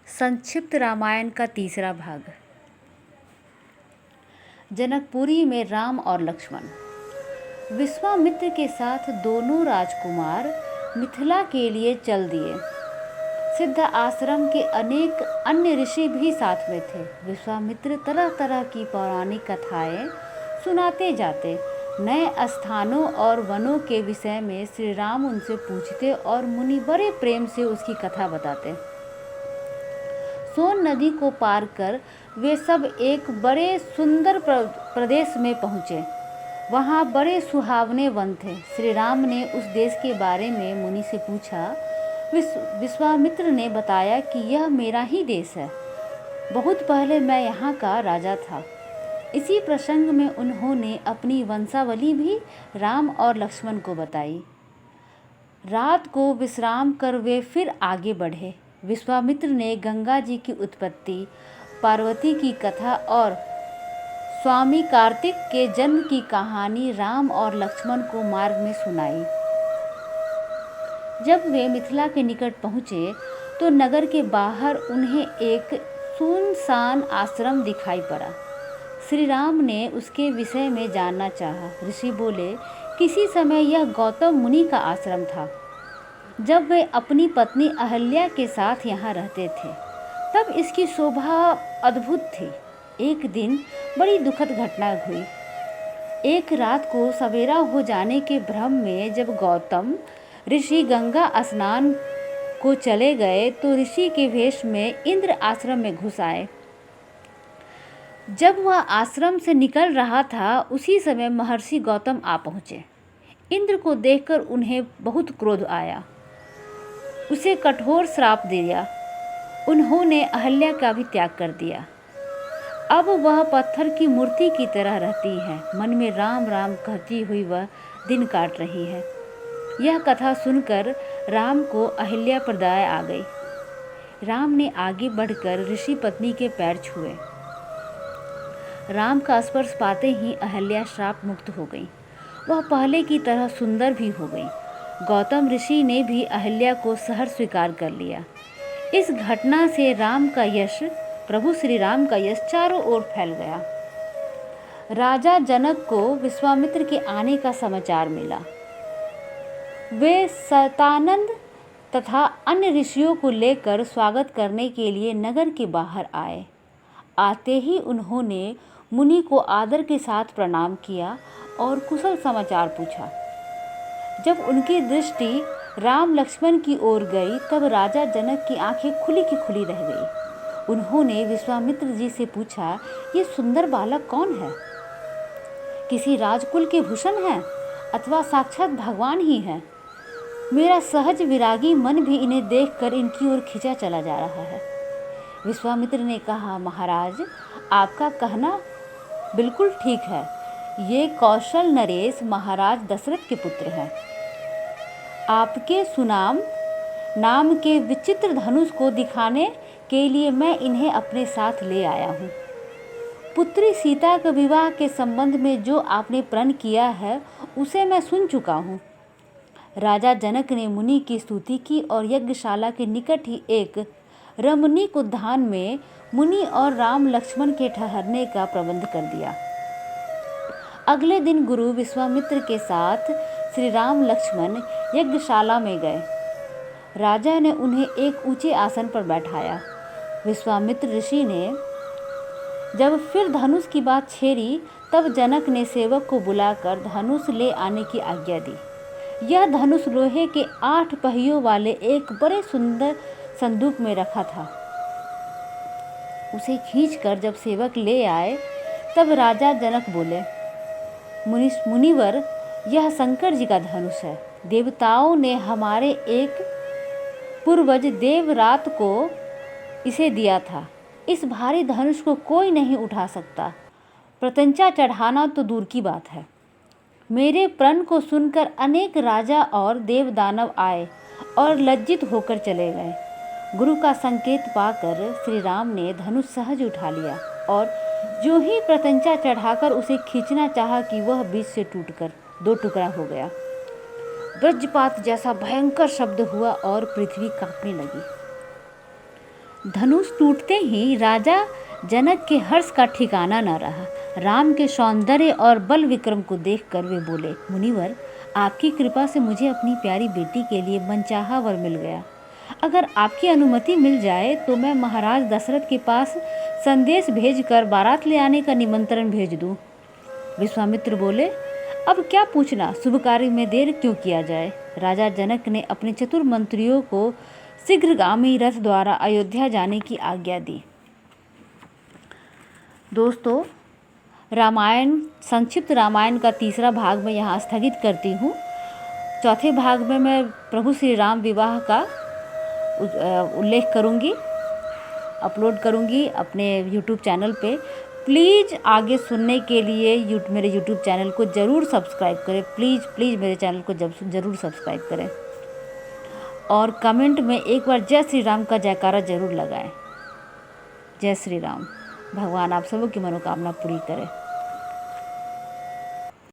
संक्षिप्त रामायण का तीसरा भाग। जनकपुरी में राम और लक्ष्मण। विश्वामित्र के साथ दोनों राजकुमार मिथिला के लिए चल दिए। सिद्ध आश्रम के अनेक अन्य ऋषि भी साथ में थे। विश्वामित्र तरह तरह की पौराणिक कथाएं सुनाते जाते। नए स्थानों और वनों के विषय में श्री राम उनसे पूछते और मुनि बड़े प्रेम से उसकी कथा बताते। सोन नदी को पार कर वे सब एक बड़े सुंदर प्रदेश में पहुँचे। वहाँ बड़े सुहावने वन थे। श्री राम ने उस देश के बारे में मुनि से पूछा। विश्वामित्र ने बताया कि यह मेरा ही देश है। बहुत पहले मैं यहाँ का राजा था। इसी प्रसंग में उन्होंने अपनी वंशावली भी राम और लक्ष्मण को बताई। रात को विश्राम कर वे फिर आगे बढ़े। विश्वामित्र ने गंगा जी की उत्पत्ति, पार्वती की कथा और स्वामी कार्तिक के जन्म की कहानी राम और लक्ष्मण को मार्ग में सुनाई। जब वे मिथिला के निकट पहुँचे तो नगर के बाहर उन्हें एक सुनसान आश्रम दिखाई पड़ा। श्री राम ने उसके विषय में जानना चाहा। ऋषि बोले, किसी समय यह गौतम मुनि का आश्रम था। जब वे अपनी पत्नी अहल्या के साथ यहाँ रहते थे तब इसकी शोभा अद्भुत थी। एक दिन बड़ी दुखद घटना हुई। एक रात को सवेरा हो जाने के भ्रम में जब गौतम ऋषि गंगा स्नान को चले गए तो ऋषि के वेश में इंद्र आश्रम में घुस आए। जब वह आश्रम से निकल रहा था उसी समय महर्षि गौतम आ पहुँचे। इंद्र को देखकर उन्हें बहुत क्रोध आया। उसे कठोर श्राप दिया। उन्होंने अहल्या का भी त्याग कर दिया। अब वह पत्थर की मूर्ति की तरह रहती है। मन में राम राम कहती हुई वह दिन काट रही है। यह कथा सुनकर राम को अहल्या पर दया आ गई। राम ने आगे बढ़कर ऋषि पत्नी के पैर छुए। राम का स्पर्श पाते ही अहल्या श्राप मुक्त हो गई। वह पहले की तरह सुंदर भी हो गई। गौतम ऋषि ने भी अहल्या को सहर्ष स्वीकार कर लिया। इस घटना से राम का यश, प्रभु श्री राम का यश चारों ओर फैल गया। राजा जनक को विश्वामित्र के आने का समाचार मिला। वे सतानंद तथा अन्य ऋषियों को लेकर स्वागत करने के लिए नगर के बाहर आए। आते ही उन्होंने मुनि को आदर के साथ प्रणाम किया और कुशल समाचार पूछा। जब उनकी दृष्टि राम लक्ष्मण की ओर गई तब राजा जनक की आंखें खुली की खुली रह गई। उन्होंने विश्वामित्र जी से पूछा, ये सुंदर बालक कौन है? किसी राजकुल के भूषण हैं अथवा साक्षात भगवान ही हैं? मेरा सहज विरागी मन भी इन्हें देखकर इनकी ओर खिंचा चला जा रहा है। विश्वामित्र ने कहा, महाराज, आपका कहना बिल्कुल ठीक है। ये कौशल नरेश महाराज दशरथ के पुत्र हैं। आपके सुनाम नाम के विचित्र धनुष को दिखाने के लिए मैं इन्हें अपने साथ ले आया हूँ। पुत्री सीता के विवाह के संबंध में जो आपने प्रण किया है उसे मैं सुन चुका हूँ। राजा जनक ने मुनि की स्तुति की और यज्ञशाला के निकट ही एक रमणीक उद्यान में मुनि और राम लक्ष्मण के ठहरने का प्रबंध कर दिया। अगले दिन गुरु विश्वामित्र के साथ श्री राम लक्ष्मण यज्ञशाला में गए। राजा ने उन्हें एक ऊंचे आसन पर बैठाया। विश्वामित्र ऋषि ने जब फिर धनुष की बात छेड़ी तब जनक ने सेवक को बुलाकर धनुष ले आने की आज्ञा दी। यह धनुष लोहे के 8 पहियों वाले एक बड़े सुंदर संदूक में रखा था। उसे खींचकर जब सेवक ले आए तब राजा जनक बोले, मुनिवर, यह शंकर जी का धनुष है। देवताओं ने हमारे एक पूर्वज देवरात को इसे दिया था। इस भारी धनुष को कोई नहीं उठा सकता। प्रत्यंचा चढ़ाना तो दूर की बात है। मेरे प्रण को सुनकर अनेक राजा और देवदानव आए और लज्जित होकर चले गए। गुरु का संकेत पाकर श्री राम ने धनुष सहज उठा लिया और जो ही प्रत्यंचा चढ़ाकर उसे खींचना चाहा कि वह बीच से टूटकर 2 टुकड़ा हो गया। वज्रपात जैसा भयंकर शब्द हुआ और पृथ्वी कांपने लगी। धनुष टूटते ही राजा जनक के हर्ष का ठिकाना न रहा। राम के सौंदर्य और बल विक्रम को देखकर वे बोले, मुनिवर, आपकी कृपा से मुझे अपनी प्यारी बेटी के लिए मनचाहा वर मिल गया। अगर आपकी अनुमति मिल जाए तो मैं महाराज दशरथ के पास संदेश भेजकर बारात ले आने का निमंत्रण भेज दूं। विश्वामित्र बोले, अब क्या पूछना, शुभ कार्य में देर क्यों किया जाए। राजा जनक ने अपने चतुर मंत्रियों को शीघ्रगामी रथ द्वारा अयोध्या जाने की आज्ञा दी। दोस्तों, रामायण, संक्षिप्त रामायण का तीसरा भाग मैं यहाँ स्थगित करती हूँ। चौथे भाग में मैं प्रभु श्री राम विवाह का उल्लेख करूँगी, अपलोड करूँगी अपने YouTube चैनल पे। प्लीज़ आगे सुनने के लिए मेरे YouTube चैनल को ज़रूर सब्सक्राइब करें। प्लीज़ मेरे चैनल को ज़रूर सब्सक्राइब करें और कमेंट में एक बार जय श्री राम का जयकारा ज़रूर लगाएं। जय श्री राम। भगवान आप सबों की मनोकामना पूरी करें।